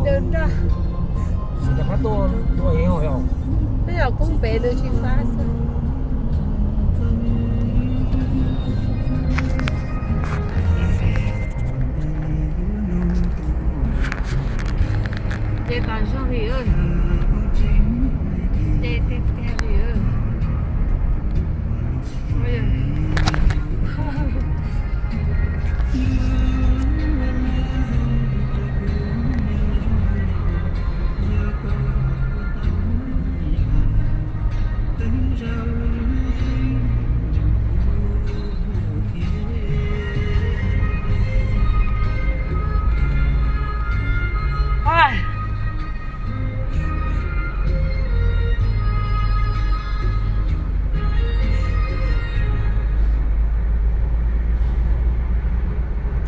đơn ra. Chỉ là phát tôi ấy hỏi không? Bây giờ cũng bé được chi phá sao? Để còn sao thì ơi. Để thì ơi. Bây giờ.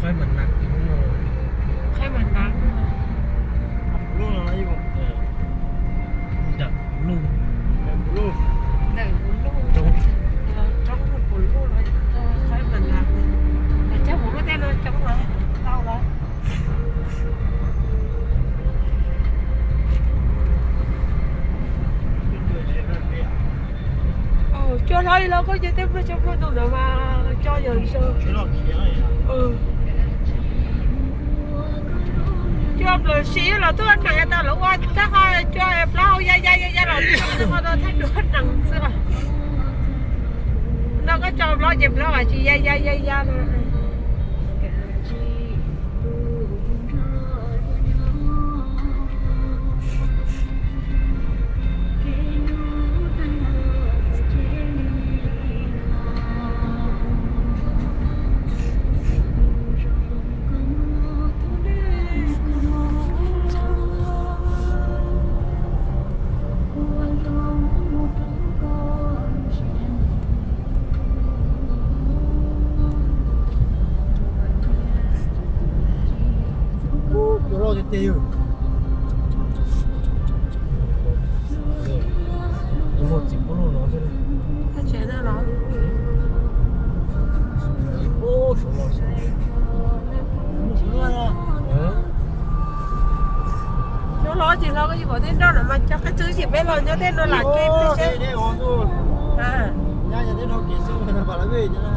Khói mình nặng thì đúng rồi. Khai mình nắng. Luôn là gì không? Đập luôn. Đập luôn. Đẩy bốn luôn. Trong Trong một bốn luôn là khai mình nắng. Mà chắc bốn cái tên nó trong là đau lắm. Cho thấy nó có gì tiếp với trong cái tụi nó mà cho giờ sao? Cho người sĩ là tôi ăn này tao lũ anh chắc thôi cho em lau da rồi nó tôi thấy được nặng xưa nó có cho lo dịp lo là chị da nữa. Rồi thì tiêu. Một chỉ có lô nó thôi.它全在哪？ Ô, số lo số. Chỗ lo chỉ lo cái gì bỏ tên đó là mà cho cái thứ gì bé lo cho tên nó là kim đấy chứ. À. Nhà nhà nó kỹ sư nó bảo là về chứ nó.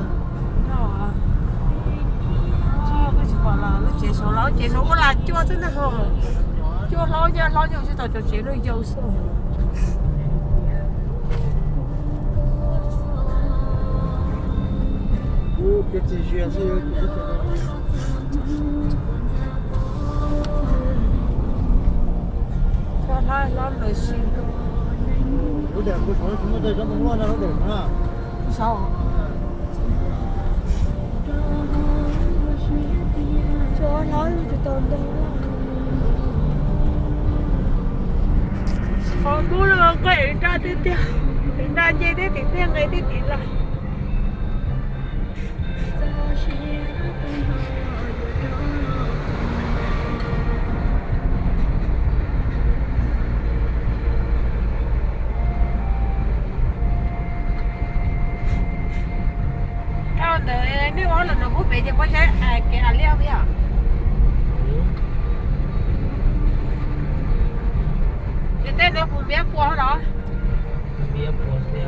Đó. Cái gì bảo là nó chỉ số có là chua thế nào hả? Chua lo cho tao cho chế nó dâu số. Cái gì chuyện gì cho hai lon rồi xin. nó đẹp cái số chúng nó đây nó cũng ngon nó đẹp ha. Sao? Cho nói cho tao đâu. Còn bố là cái ra tiếp theo. Ra chơi thế thì tiếng ngày thế thì là. Nếu đó là nó bút bị thì có sẽ cái leo bây giờ. Cái tên nó cũng biết qua đó. Biết qua xe.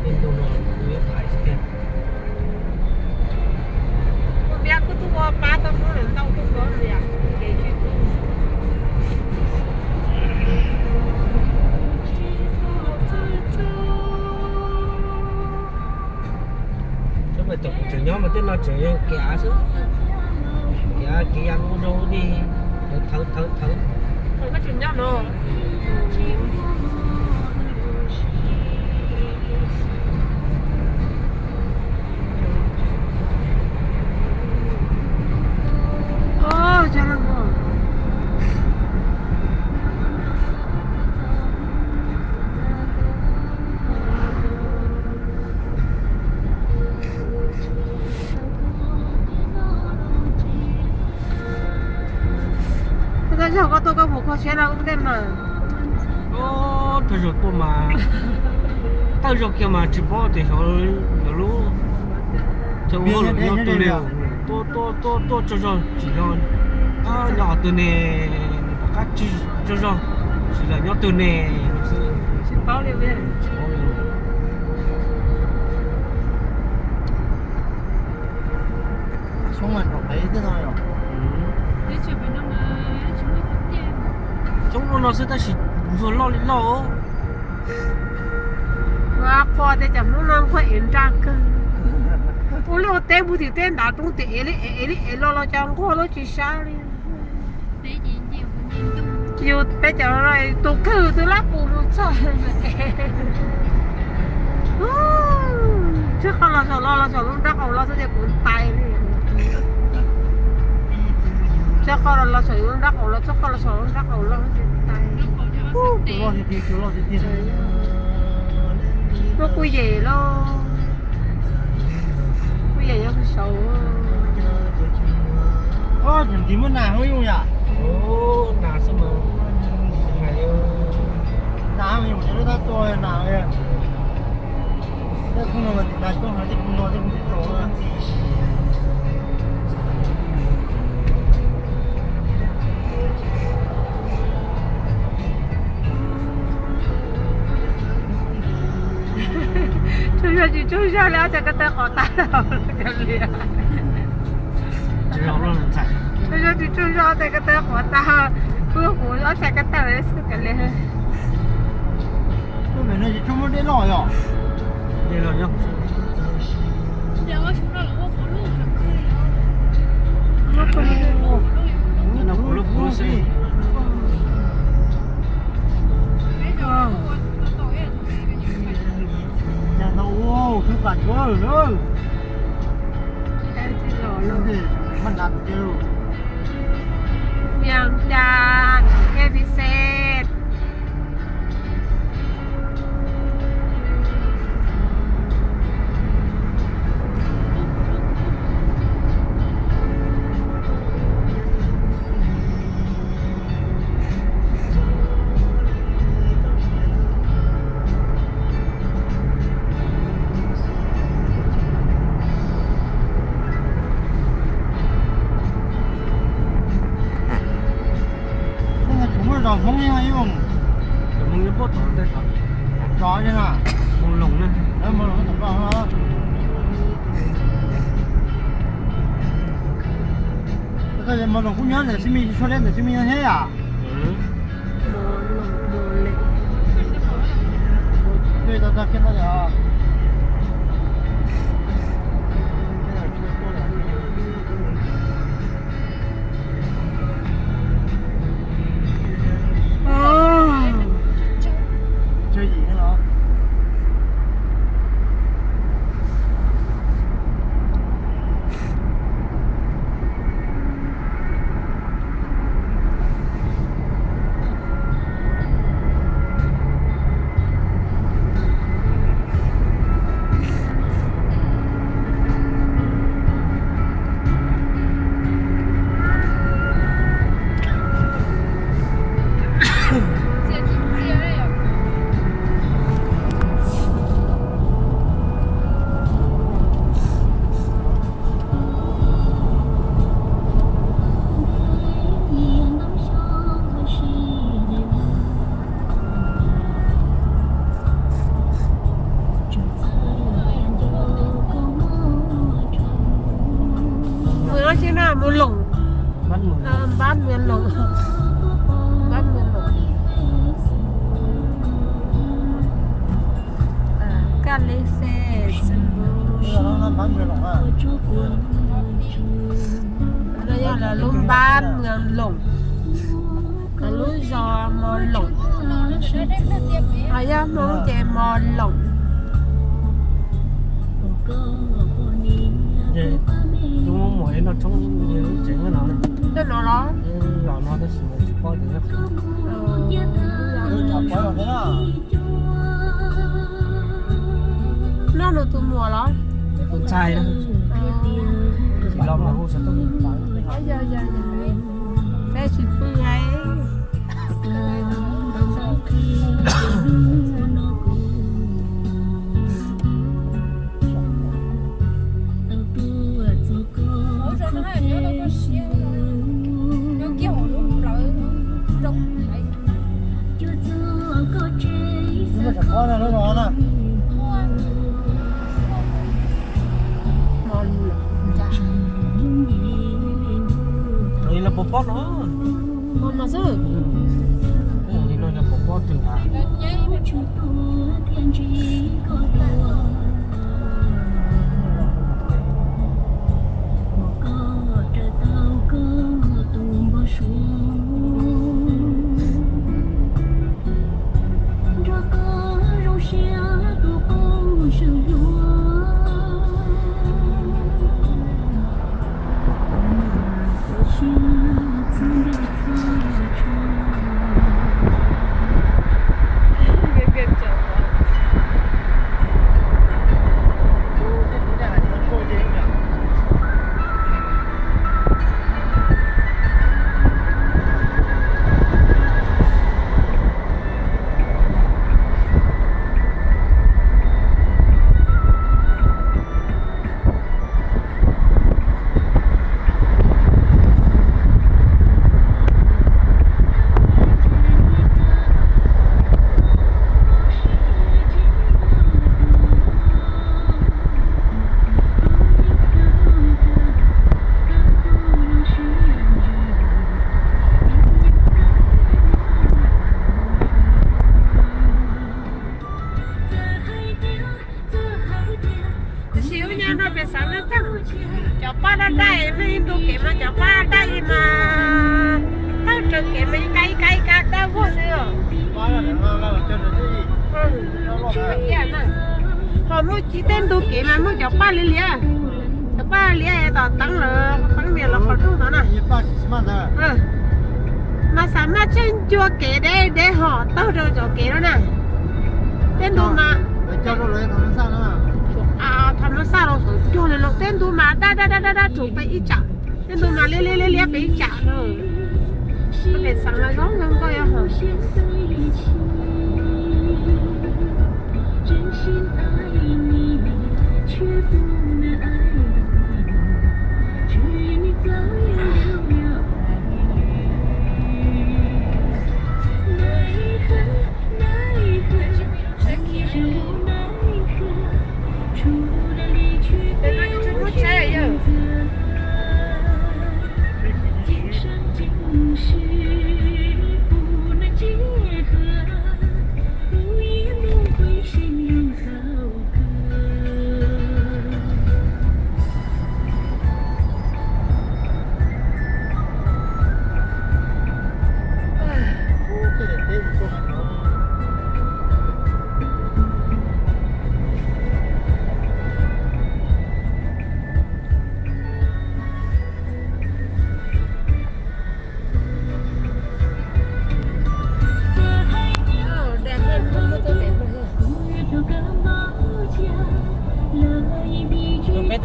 Bên tôi nó biết phải xe. Cũng biết cứ tôi qua ba tao nó lên tao tôi có gì à? Cái chuyện. Phải tập chữ nhóm mà tên là chữ kẻ chứ kẻ ăn đâu đi thử Không có chuyện nhau nữa. Cho nó ngon. 저거 또 먹고 쉬라고 그랬나? Thôi rồi cô mà tao rồi kia mà chỉ bỏ thì thôi lúc cho vô là nhau tôi đều tôi cho chỉ cho nhỏ từ này cá chỉ rồi chỉ là nhớ từ nè bao nhiêu vậy xuống mình đọc đấy thế thôi rồi chúng nó sẽ ta chỉ vừa lo đi lo và qua để chấm nó làm phải yên trang cơ ủa lo té bút thì té đã trung té lo chăng qua lo chỉ sao đi nhiều bây giờ này tụ khử từ lá bù nó sao chứ không là sợ luôn đắc hậu lo sẽ cuốn tay đi chứ không là sợ luôn đắc hậu lo chứ không là sợ luôn đắc hậu lo sẽ tay chú lo thì nó quy về lo quy về nó xấu chẳng tí mất nào không nhỉ ô nào xem mà ngày nào nhiều cho nó tôi nào vậy không là mình đặt con hỏi thì không nói thì không biết rồi chú raแล้วจะกระเตะขอตาเราจะเรีย 只要让人在chú raจะกระเตะขอตาเพื่อหูเราจะกระเตะเลยสุดกันเลย tôi phải nói chúng nó đến lòi rồi đây là nhá nó của lúc của xe nhà nó ô cứ cảnh quá rồi nữaมันนัดเจอ เวียงจันทร์แค่พิเศษrồi không nghe hay không mong như bớt đây hả rõ chứ nào mong lồng này em mong lồng tổng vào đó cái này mong lồng cũng nhớ là xin cho lên để xin hết à对的，他看到了啊。chơi gì nữa đó Mưa lủng bát mười bát mưa lủng bát mưa lủng cà lê xe nó bán mười lồng à đây là lùng ban mưa lủng là lúa giò mò lủng ở đây món chè mò lủng chúng mỗi nó trong chuyện cái nào này cái nó đó làm nó tới sửa chỉ có được chọc quá rồi thế nào nó được tụi mùa đó con trai đó chỉ lo mà không sẽ tốt giờ cái chị phương ấy nó kiểu lúc lỡ rộng นี่เราป๊อปเนาะ มันมาซื้อ นี่เราจะป๊อปถึงอ่ะ xíu nha nó bị sáng nó chắc cho ba đã đây mấy đồ kể mà cho ba đây mà tao trực kể mấy cây cây cả đau vô xíu họ mua chỉ tên đồ kể mà mua cho ba liền cho ba liền tao tăng là tăng miệng là còn đúng đó nè mà sáng nó trên chùa kể để họ tao rồi cho kể đó nè tên đồ mà cho nó lấy thằng sao nữa他们啥了说，叫人了，等都嘛哒，准备一家，等都嘛咧被一家了，我给上了让人个呀哈。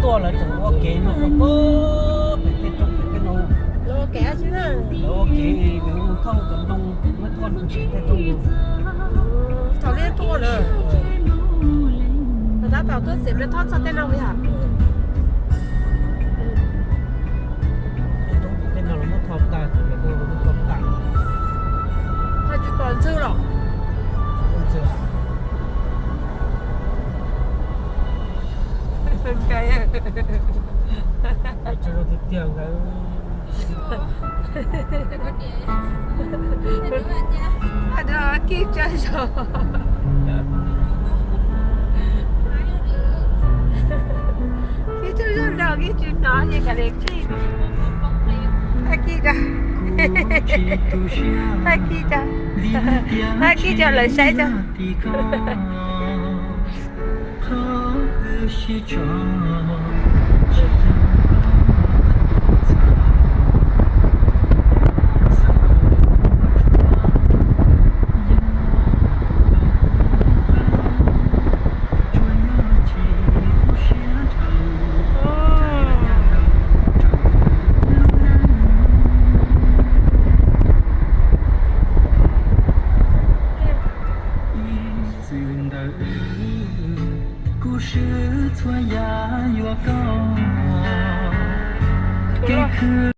ตัวlà chủ ok nó không có phải tiếp tục cái nó Lo kẻ chứ nè. ok nó không cần đông mất con cũng chỉ cái đông Thằng này to rồi. Nó bảo tôi xem nó thoát sao tên nào vậy hả? tên nào nó mất thọp ta thì cái nó mất thọp ta Hai chục còn dư rồi. Cái cho nó thích tiền cái đó kia chơi rồi cái chơi rồi đâu cái chuyện nói gì cả liền chi ta kia ra ta kia cho lời say cho cái khứ